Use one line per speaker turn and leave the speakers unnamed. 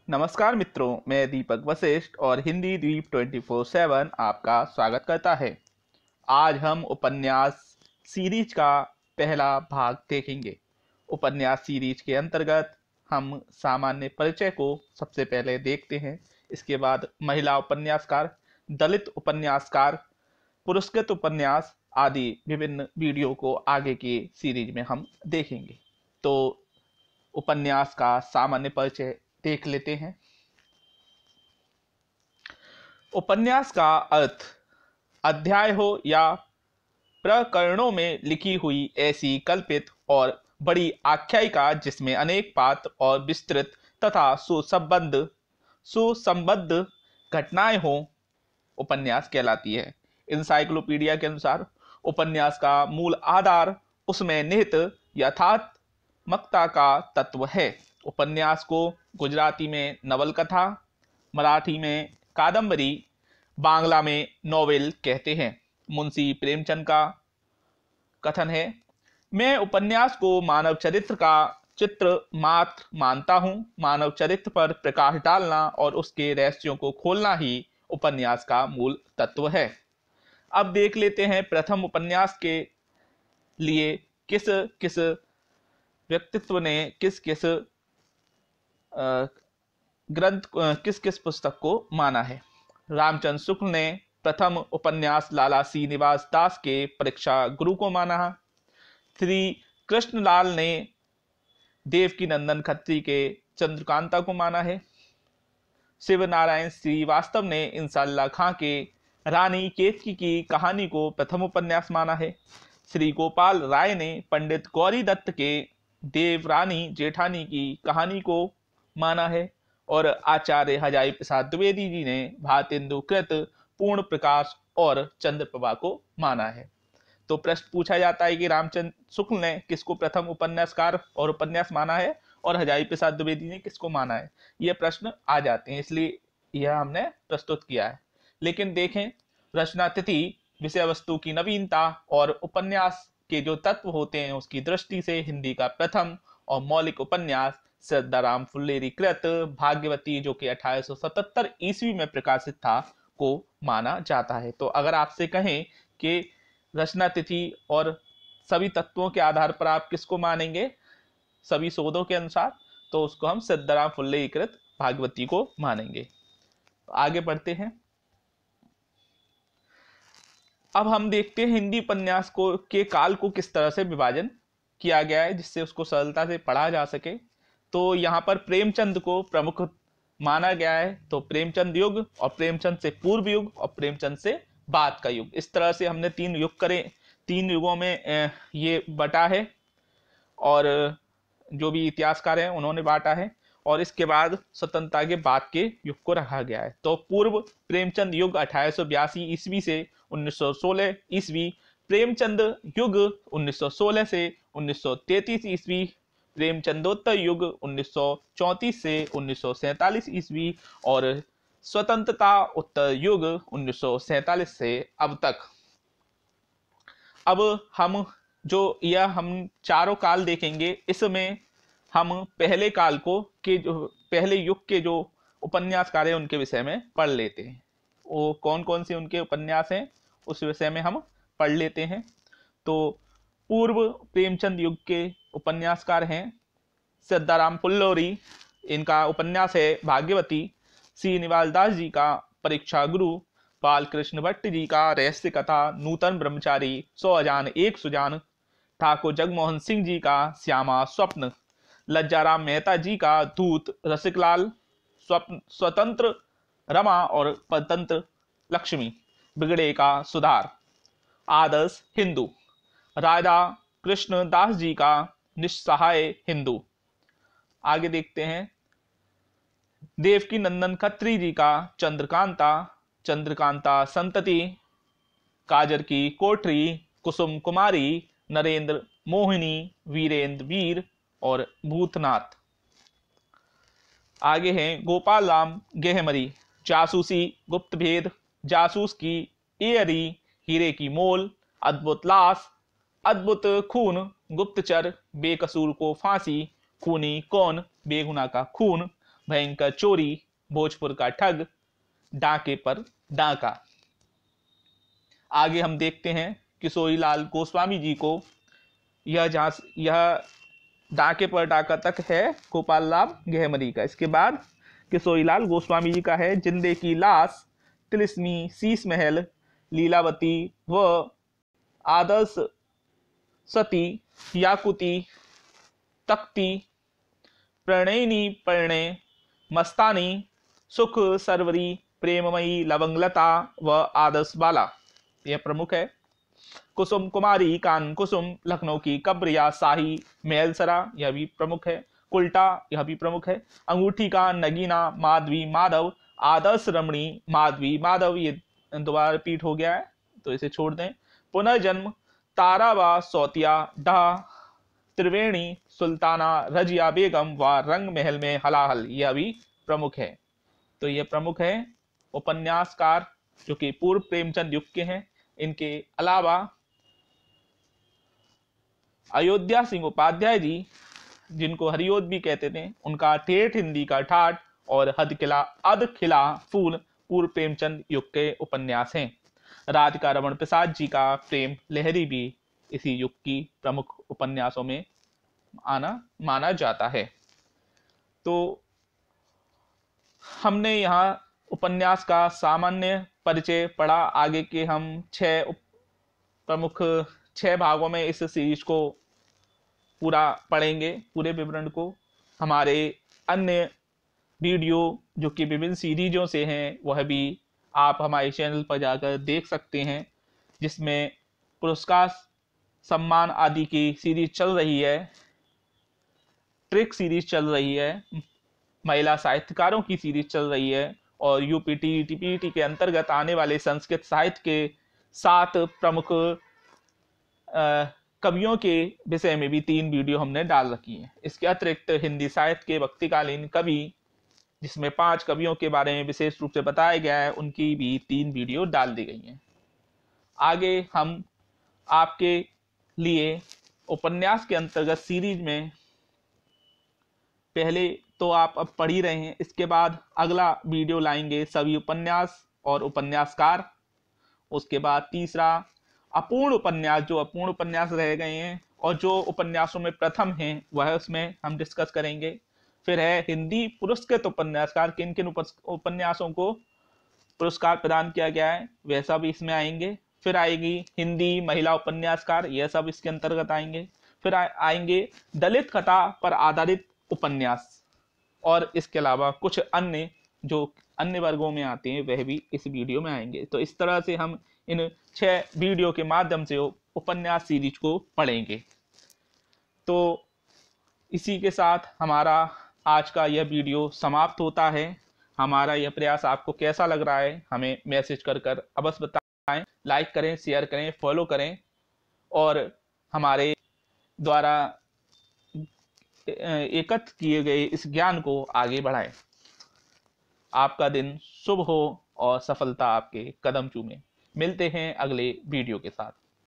नमस्कार मित्रों, मैं दीपक वशिष्ठ और हिंदी द्वीप 24/7 आपका स्वागत करता है। आज हम उपन्यास सीरीज का पहला भाग देखेंगे। उपन्यास सीरीज के अंतर्गत हम सामान्य परिचय को सबसे पहले देखते हैं। इसके बाद महिला उपन्यासकार, दलित उपन्यासकार, पुरस्कृत उपन्यास आदि विभिन्न वीडियो को आगे की सीरीज में हम देखेंगे। तो उपन्यास का सामान्य परिचय देख लेते हैं। उपन्यास का अर्थ अध्याय हो या प्रकरणों में लिखी हुई ऐसी कल्पित और बड़ी आख्यायिका जिसमें अनेक पात्र और विस्तृत तथा सुसंबद्ध घटनाएं हों, उपन्यास कहलाती है। इंसाइक्लोपीडिया के अनुसार उपन्यास का मूल आधार उसमें निहित यथात्मकता का तत्व है। उपन्यास को गुजराती में नवल कथा, मराठी में कादम्बरी, बांग्ला में नोवेल कहते हैं। मुंशी प्रेमचंद का कथन है, मैं उपन्यास को मानव चरित्र का चित्र मात्र मानता हूँ। मानव चरित्र पर प्रकाश डालना और उसके रहस्यों को खोलना ही उपन्यास का मूल तत्व है। अब देख लेते हैं प्रथम उपन्यास के लिए किस किस व्यक्तित्व ने किस किस पुस्तक को माना है। रामचंद्र शुक्ल ने प्रथम उपन्यास लाला सी निवास दास के परीक्षा गुरु को माना। श्री कृष्णलाल ने देवकी नंदन खत्री के चंद्रकांता को माना है। शिव नारायण श्रीवास्तव ने इंसाल्ला खां के रानी केतकी की कहानी को प्रथम उपन्यास माना है। श्री गोपाल राय ने पंडित गौरी दत्त के देवरानी जेठानी की कहानी को माना है और आचार्य हजारी प्रसाद द्विवेदी जी ने भारतेंदु कृत पूर्ण प्रकाश और चंद्रप्रभा को माना है। तो प्रश्न पूछा जाता है कि रामचंद्र शुक्ल ने किसको प्रथम उपन्यासकार और उपन्यास माना है और हजारी प्रसाद द्विवेदी ने किसको माना है। ये प्रश्न आ जाते हैं, इसलिए यह हमने प्रस्तुत किया है। लेकिन देखें, रचना तिथि, विषय वस्तु की नवीनता और उपन्यास के जो तत्व होते हैं उसकी दृष्टि से हिंदी का प्रथम और मौलिक उपन्यास सदाराम फुल्लेरी कृत भाग्यवती, जो कि 1877 ईस्वी में प्रकाशित था, को माना जाता है। तो अगर आपसे कहें कि रचना तिथि और सभी तत्वों के आधार पर आप किसको मानेंगे सभी शोधों के अनुसार, तो उसको हम सदाराम फुल्लेरी कृत भाग्यवती को मानेंगे। तो आगे बढ़ते हैं। अब हम देखते हैं हिंदी उपन्यास को के काल को किस तरह से विभाजन किया गया है जिससे उसको सरलता से पढ़ा जा सके। तो यहाँ पर प्रेमचंद को प्रमुख माना गया है। तो प्रेमचंद युग और प्रेमचंद से पूर्व युग और प्रेमचंद से बाद का युग, इस तरह से हमने तीन युग करे, तीन युगों में ये बटा है और जो भी इतिहासकार हैं उन्होंने बांटा है। और इसके बाद स्वतंत्रता के बाद के युग को रखा गया है। तो पूर्व प्रेमचंद युग 1882 ईस्वी से 1916 ईस्वी, प्रेमचंद युग 1916 से 1933 ईस्वी, प्रेमचंदोत्तर युग 1934 से 1947 ईस्वी और स्वतंत्रता उत्तर युग 1947 से अब तक। अब हम हम चारों काल देखेंगे। इसमें हम पहले काल को के जो पहले युग के जो उपन्यासकार हैं उनके विषय में पढ़ लेते हैं। वो कौन कौन से उनके उपन्यास हैं उस विषय में हम पढ़ लेते हैं। तो पूर्व प्रेमचंद युग के उपन्यासकार हैं सदाराम फुल्लोरी, इनका उपन्यास है भाग्यवती। श्रीनिवास दास जी का परीक्षा गुरु, बालकृष्ण भट्ट जी का रहस्य कथा नूतन ब्रह्मचारी, 100 अजान एक सुजान, ठाकुर जगमोहन सिंह जी का श्यामा स्वप्न, लज्जाराम मेहता जी का दूत रसिकलाल, स्वतंत्र रमा और परतंत्र लक्ष्मी, बिगड़े का सुधार, आदर्श हिंदू, राधा कृष्ण दास जी का निस्सहाय हिंदू। आगे देखते हैं, देवकी नंदन खत्री जी का चंद्रकांता, चंद्रकांता संतति, काजर की कोठरी, कुसुम कुमारी, नरेंद्र मोहिनी, वीरेंद्र वीर और भूतनाथ। आगे हैं गोपाल राम गेहमरी, जासूसी गुप्त भेद, जासूस की एयरी, हीरे की मोल, अद्भुत लाश, अद्भुत खून, गुप्तचर, बेकसूर को फांसी, खूनी कौन, बेगुनाह का खून, भयंकर चोरी, भोजपुर का ठग, डाके पर डाका। आगे हम देखते हैं किशोरीलाल गोस्वामी जी को। यह डाके पर डाका तक है गोपाल राम गहमरी का। इसके बाद किशोरीलाल गोस्वामी जी का है जिंदे की लाश, तिलिस्मी, शीश महल, लीलावती व आदर्श सती, याकुती, तख्ती, प्रणयिनी परिणय, मस्तानी, सुख सरवरी, प्रेममयी, लवंगलता व आदर्श बाला, यह प्रमुख है। कुसुम कुमारी, कान कुसुम, लखनऊ की कब्रिया, शाही मेलसरा, यह भी प्रमुख है। उल्टा, यह भी प्रमुख है। अंगूठी का, नगीना, माधवी माधव, आदर्श रमणी, माधवी माधव, ये दोबारा रिपीट हो गया है तो इसे छोड़ दें। पुनर्जन्म, ताराबा सौतिया, डाह, त्रिवेणी, सुल्ताना, रजिया बेगम व रंग महल में हलाहल, यह भी प्रमुख है। तो यह प्रमुख है उपन्यासकार जो कि पूर्व प्रेमचंद युग के हैं। इनके अलावा अयोध्या सिंह उपाध्याय जी, जिनको हरिओद भी कहते थे, उनका ठेठ हिंदी का ठाठ और अध खिला फूल पूर्व प्रेमचंद युग के उपन्यास हैं। राधिका रमण प्रसाद जी का प्रेम लहरी भी इसी युग की प्रमुख उपन्यासों में माना जाता है। तो हमने यहाँ उपन्यास का सामान्य परिचय पढ़ा। आगे के हम प्रमुख 6 भागों में इस सीरीज को पूरा पढ़ेंगे, पूरे विवरण को। हमारे अन्य वीडियो जो कि विभिन्न सीरीजों से हैं वह भी आप हमारे चैनल पर जाकर देख सकते हैं, जिसमें पुरस्कार सम्मान आदि की सीरीज चल रही है, ट्रिक सीरीज चल रही है, महिला साहित्यकारों की सीरीज चल रही है, और यूपीटी टीपीटी के अंतर्गत आने वाले संस्कृत साहित्य के 7 प्रमुख कवियों के विषय में भी 3 वीडियो हमने डाल रखी हैं। इसके अतिरिक्त हिंदी साहित्य के वक्तिकालीन कवि, जिसमें 5 कवियों के बारे में विशेष रूप से बताया गया है, उनकी भी 3 वीडियो डाल दी गई हैं। आगे हम आपके लिए उपन्यास के अंतर्गत सीरीज में, पहले तो आप अब पढ़ ही रहे हैं, इसके बाद अगला वीडियो लाएंगे सभी उपन्यास और उपन्यासकार। उसके बाद तीसरा अपूर्ण उपन्यास, जो अपूर्ण उपन्यास रह गए हैं और जो उपन्यासों में प्रथम हैं वह उसमें हम डिस्कस करेंगे। फिर है हिंदी पुरस्कृत उपन्यासकार, किन किन उपन्यासों को पुरस्कार प्रदान किया गया है वह सब इसमें आएंगे। फिर आएगी हिंदी महिला उपन्यासकार, यह सब इसके अंतर्गत आएंगे। फिर आएंगे दलित कथा पर आधारित उपन्यास, और इसके अलावा कुछ अन्य जो अन्य वर्गों में आते हैं वह भी इस वीडियो में आएंगे। तो इस तरह से हम इन 6 वीडियो के माध्यम से उपन्यास सीरीज को पढ़ेंगे। तो इसी के साथ हमारा आज का यह वीडियो समाप्त होता है। हमारा यह प्रयास आपको कैसा लग रहा है हमें मैसेज कर अवश्य बताएं। लाइक करें, शेयर करें, फॉलो करें और हमारे द्वारा एकत्र किए गए इस ज्ञान को आगे बढ़ाएं। आपका दिन शुभ हो और सफलता आपके कदम चूमे। मिलते हैं अगले वीडियो के साथ।